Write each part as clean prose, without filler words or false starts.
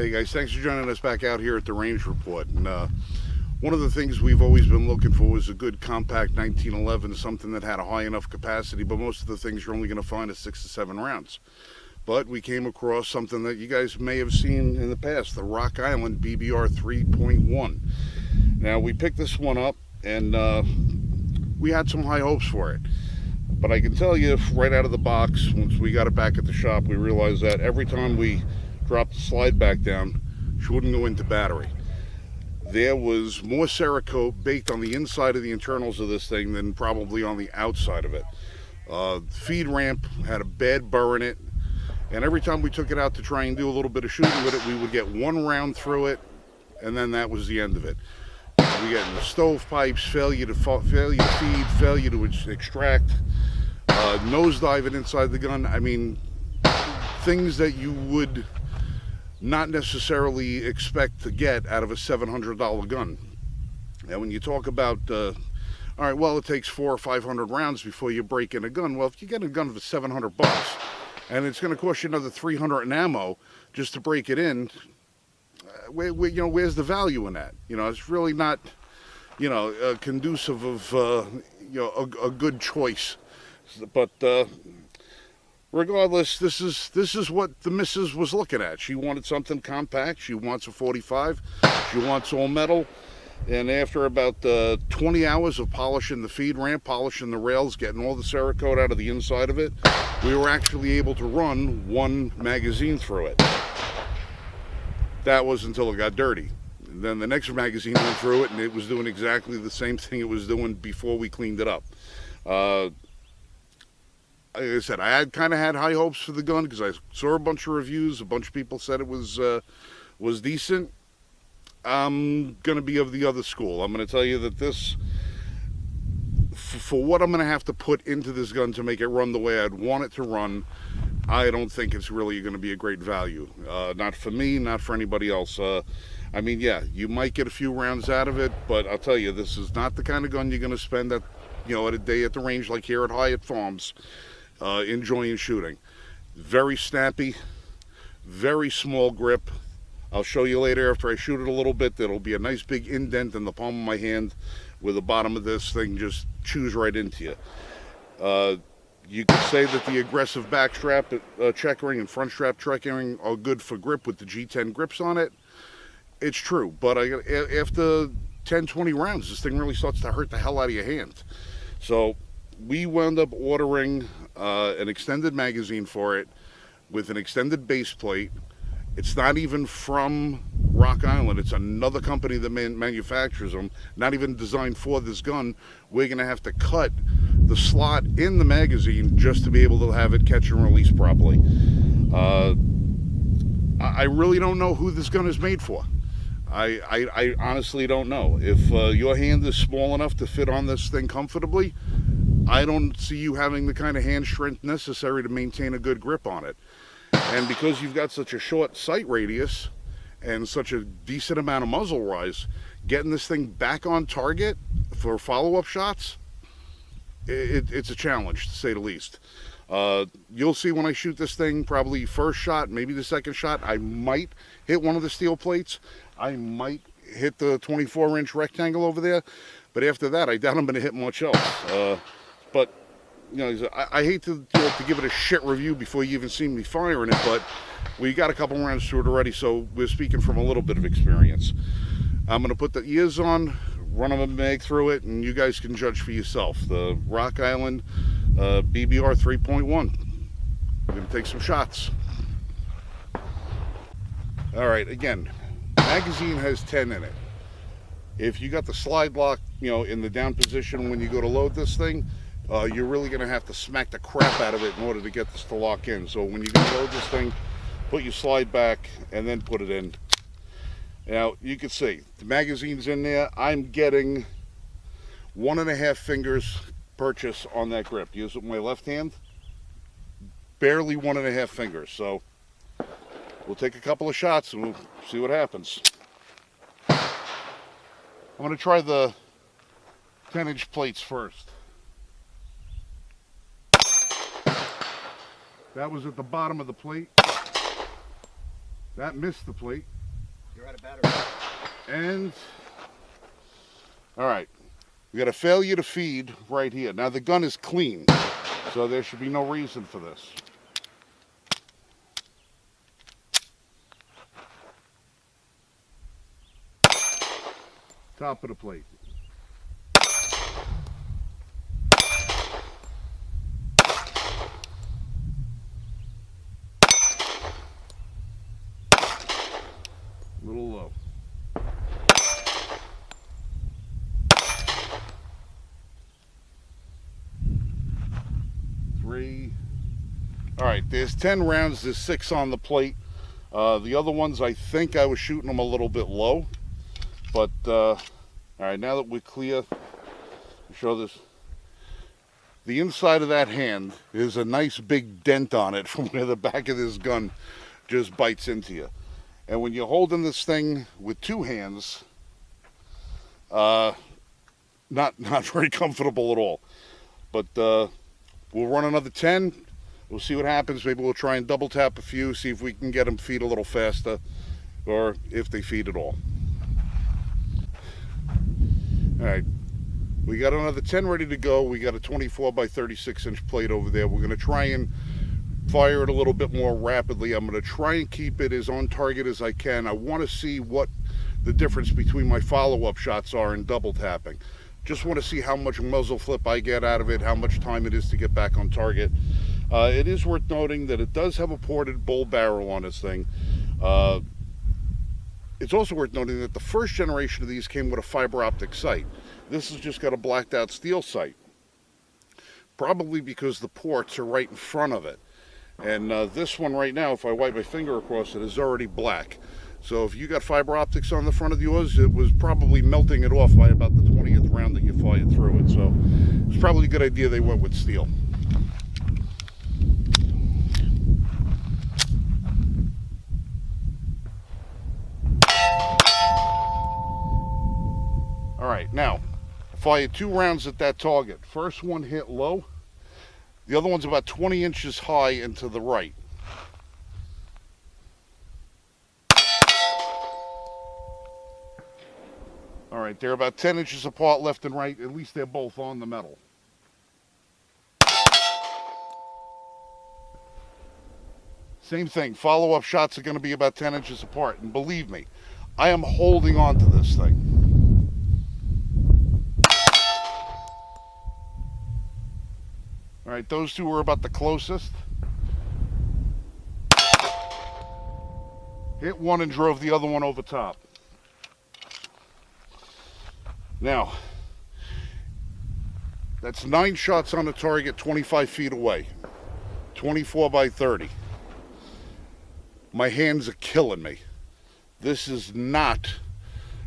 Hey guys, thanks for joining us back out here at the Range Report. And one of the things we've always been looking for was a good compact 1911, something that had a high enough capacity, but most of the things you're only going to find is 6 to 7 rounds. But we came across something that you guys may have seen in the past, the Rock Island BBR 3.1. Now we picked this one up and we had some high hopes for it. But I can tell you right out of the box, once we got it back at the shop, we realized that every time we dropped the slide back down, she wouldn't go into battery. There was more Cerakote baked on the inside of the internals of this thing than probably on the outside of it. The feed ramp had a bad burr in it, and every time we took it out to try and do a little bit of shooting with it, we would get one round through it, and then that was the end of it. We got in the stovepipes, failure to feed, failure to extract, nosediving inside the gun. I mean, things that you would not necessarily expect to get out of a $700 gun. And when you talk about, all right, well, it takes 400 or 500 rounds before you break in a gun. Well, if you get a gun for $700 and it's going to cost you another 300 in ammo just to break it in, where's the value in that? It's really not, conducive of, a good choice. But regardless, this is what the missus was looking at. She wanted something compact. She wants a 45. She wants all metal. And after about 20 hours of polishing the feed ramp, polishing the rails, getting all the Cerakote out of the inside of it, we were actually able to run one magazine through it. That was until it got dirty. And then the next magazine went through it, and it was doing exactly the same thing it was doing before we cleaned it up. Like I said, I kind of had high hopes for the gun because I saw a bunch of reviews. A bunch of people said it was decent. I'm going to be of the other school. I'm going to tell you that this, for what I'm going to have to put into this gun to make it run the way I'd want it to run, I don't think it's really going to be a great value. Not for me, not for anybody else. I mean, yeah, you might get a few rounds out of it, but I'll tell you, this is not the kind of gun you're going to spend at a day at the range like here at Hyatt Farms. Enjoying shooting. Very snappy, very small grip. I'll show you later after I shoot it a little bit. There'll be a nice big indent in the palm of my hand where the bottom of this thing just chews right into you. You could say that the aggressive backstrap checkering and front strap checkering are good for grip with the G10 grips on it. It's true, but after 10, 20 rounds, this thing really starts to hurt the hell out of your hand. So we wound up ordering an extended magazine for it with an extended base plate. It's not even from Rock Island. It's another company that manufactures them, not even designed for this gun. We're going to have to cut the slot in the magazine just to be able to have it catch and release properly. I really don't know who this gun is made for. I honestly don't know. If your hand is small enough to fit on this thing comfortably, I don't see you having the kind of hand strength necessary to maintain a good grip on it. And because you've got such a short sight radius and such a decent amount of muzzle rise, getting this thing back on target for follow-up shots, it's a challenge, to say the least. You'll see when I shoot this thing, probably first shot, maybe the second shot, I might hit one of the steel plates. I might hit the 24-inch rectangle over there. But after that, I doubt I'm going to hit much else. But, I hate to give it a shit review before you even see me firing it, but we got a couple rounds through it already, so we're speaking from a little bit of experience. I'm going to put the ears on, run a mag through it, and you guys can judge for yourself. The Rock Island BBR 3.1. We're going to take some shots. All right, again, magazine has 10 in it. If you got the slide lock, in the down position when you go to load this thing, you're really going to have to smack the crap out of it in order to get this to lock in. So when you go to load this thing, put your slide back and then put it in. Now, you can see the magazine's in there. I'm getting 1.5 fingers purchase on that grip. Use it with my left hand. Barely 1.5 fingers. So we'll take a couple of shots and we'll see what happens. I'm going to try the 10-inch plates first. That was at the bottom of the plate. That missed the plate. You're out of battery. And, all right, we got a failure to feed right here. Now the gun is clean, so there should be no reason for this. Top of the plate. A little low. Three. All right, there's 10 rounds. There's 6 on the plate. The other ones, I think I was shooting them a little bit low. But, all right, now that we're clear, show this. The inside of that hand is a nice big dent on it from where the back of this gun just bites into you. And when you're holding this thing with 2 hands, not very comfortable at all. But we'll run another 10. We'll see what happens. Maybe we'll try and double tap a few, see if we can get them feed a little faster, or if they feed at all. All right, we got another 10 ready to go. We got a 24 by 36 inch plate over there. We're going to try and fire it a little bit more rapidly. I'm going to try and keep it as on target as I can. I want to see what the difference between my follow-up shots are in double tapping. Just want to see how much muzzle flip I get out of it, how much time it is to get back on target. It is worth noting that it does have a ported bull barrel on this thing. It's also worth noting that the first generation of these came with a fiber optic sight. This has just got a blacked out steel sight. Probably because the ports are right in front of it. And this one right now, if I wipe my finger across it, is already black. So if you got fiber optics on the front of yours, it was probably melting it off by about the 20th round that you fired through it. So it's probably a good idea they went with steel. All right, now, fired 2 rounds at that target. First one hit low. The other one's about 20 inches high and to the right. All right, they're about 10 inches apart left and right. At least they're both on the metal. Same thing, follow-up shots are going to be about 10 inches apart. And believe me, I am holding on to this thing. All right, those two were about the closest. Hit one and drove the other one over top. Now, that's 9 shots on the target, 25 feet away. 24 by 30. My hands are killing me. This is not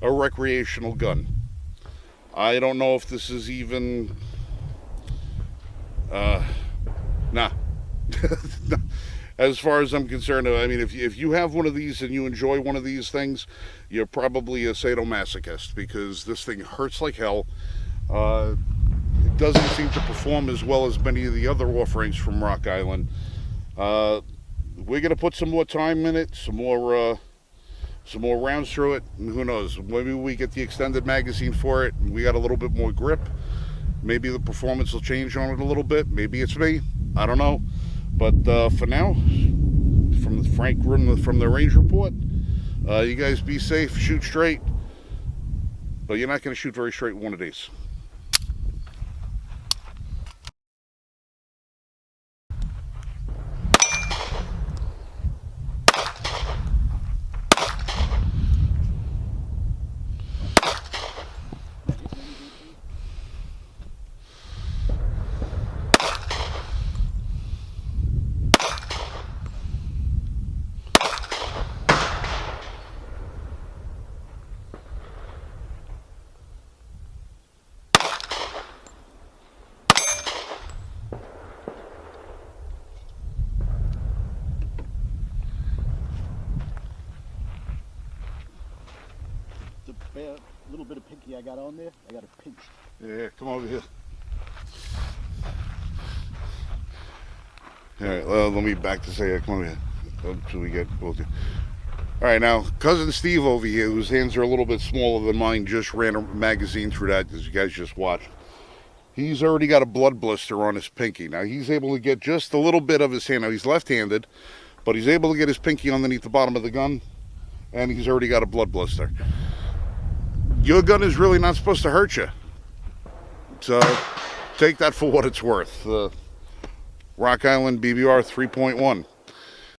a recreational gun. I don't know if this is even... nah. As far as I'm concerned, I mean, if you have one of these and you enjoy one of these things, you're probably a sadomasochist, because this thing hurts like hell. It doesn't seem to perform as well as many of the other offerings from Rock Island. We're going to put some more time in it, some more rounds through it, and who knows, maybe we get the extended magazine for it, and we got a little bit more grip. Maybe the performance will change on it a little bit. Maybe it's me. I don't know. But for now, from Frank from the Range Report, you guys be safe, shoot straight. But you're not going to shoot very straight with one of these. The little bit of pinky I got on there, I got it pinched. Yeah, come over here. All right, well, let me back to say, come over here. Until we get both. All right, now cousin Steve over here, whose hands are a little bit smaller than mine, just ran a magazine through that, as you guys just watched. He's already got a blood blister on his pinky. Now he's able to get just a little bit of his hand. Now he's left-handed, but he's able to get his pinky underneath the bottom of the gun, and he's already got a blood blister. Your gun is really not supposed to hurt you. So take that for what it's worth. Rock Island BBR 3.1.